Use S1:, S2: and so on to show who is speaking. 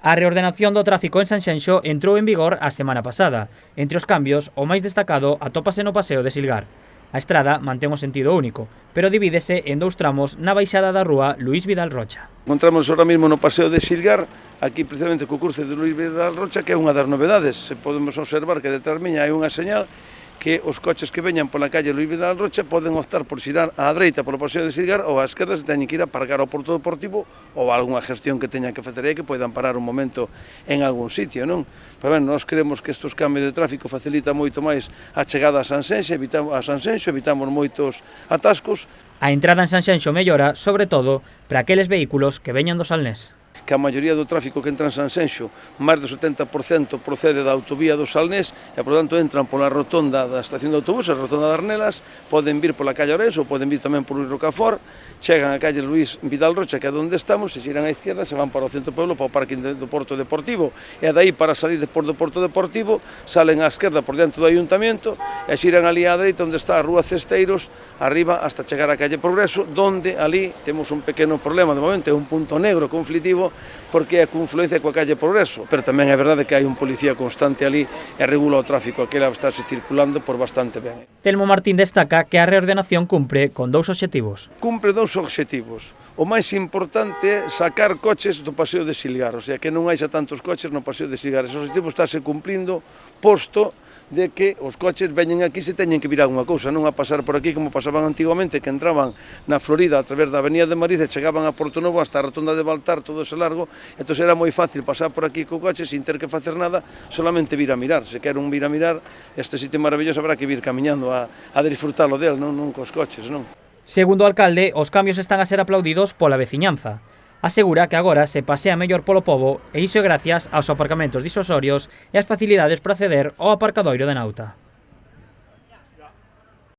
S1: A reordenación do tráfico en Sanxenxo entrou en vigor a semana pasada. Entre os cambios, o máis destacado atópase no paseo de Silgar. A estrada mantén o sentido único, pero divídese en dous tramos na baixada da rúa Luís Vidal Rocha.
S2: Encontramos ahora mismo no paseo de Silgar, aquí precisamente co cruce de Luís Vidal Rocha, que é unha das novedades. Se podemos observar que detrás miña hai unha señal que os coches que veñan pola calle Luís Vidal Rocha poden optar por xirar á dereita polo paseo de Silgar ou á esquerda se teñen que ir a aparcar ao Porto Deportivo ou algunha gestión que teñan que facer aí que poidan parar un momento en algún sitio, non? Pero ben, nós creemos que estes cambios de tráfico facilitan moito máis a chegada a Sanxenxo, evitamos moitos atascos.
S1: A entrada en Sanxenxo mellora, sobre todo, para aqueles vehículos que veñan do Salnés.
S2: Que a maioría do tráfico que entra en Sanxenxo, máis do 70% procede da autovía do Salnés e, por tanto, entran pola rotonda da estación de autobuses, a rotonda de Arnelas, poden vir pola calle Ourense ou poden vir tamén por Luís Rocafort, chegan á calle Luís Vidal Rocha, que é onde estamos, se xiran á izquierda, se van para o centro do pueblo, para o parking do Porto Deportivo, e dai para salir depois do Porto Deportivo, salen á esquerda por dentro do Ayuntamiento e xiran ali á dereita onde está a Rúa Cesteiros, arriba hasta chegar á calle Progreso, donde ali temos un pequeno problema, de momento é un punto negro conflitivo, porque é a confluencia coa calle Progreso, pero tamén é verdade que hai un policía constante ali e regula o tráfico, aquela estarse circulando por bastante ben.
S1: Telmo Martín destaca que a reordenación cumpre con dous obxectivos.
S2: Cumpre dous obxectivos. O máis importante é sacar coches do paseo de Silgar, o sea, que non haxa tantos coches no paseo de Silgar. Ese obxectivo estáse cumplindo, posto de que os coches veñen aquí se teñen que virar unha cousa, non a pasar por aquí como pasaban antigamente, que entraban na Florida a través da Avenida de Madrid e chegaban a Porto Novo hasta a rotonda de Baltar, todo ese largo, entón era moi fácil pasar por aquí co coche sin ter que facer nada, solamente vir a mirar. Se quer un vir a mirar, este sitio maravilloso habrá que vir camiñando a disfrutalo del, non cos coches, non?
S1: Segundo o alcalde, os cambios están a ser aplaudidos pola veciñanza. Asegura que agora se pasea mellor polo pobo e iso é gracias aos aparcamentos disosorios e as facilidades para acceder ao aparcadoiro de Nauta.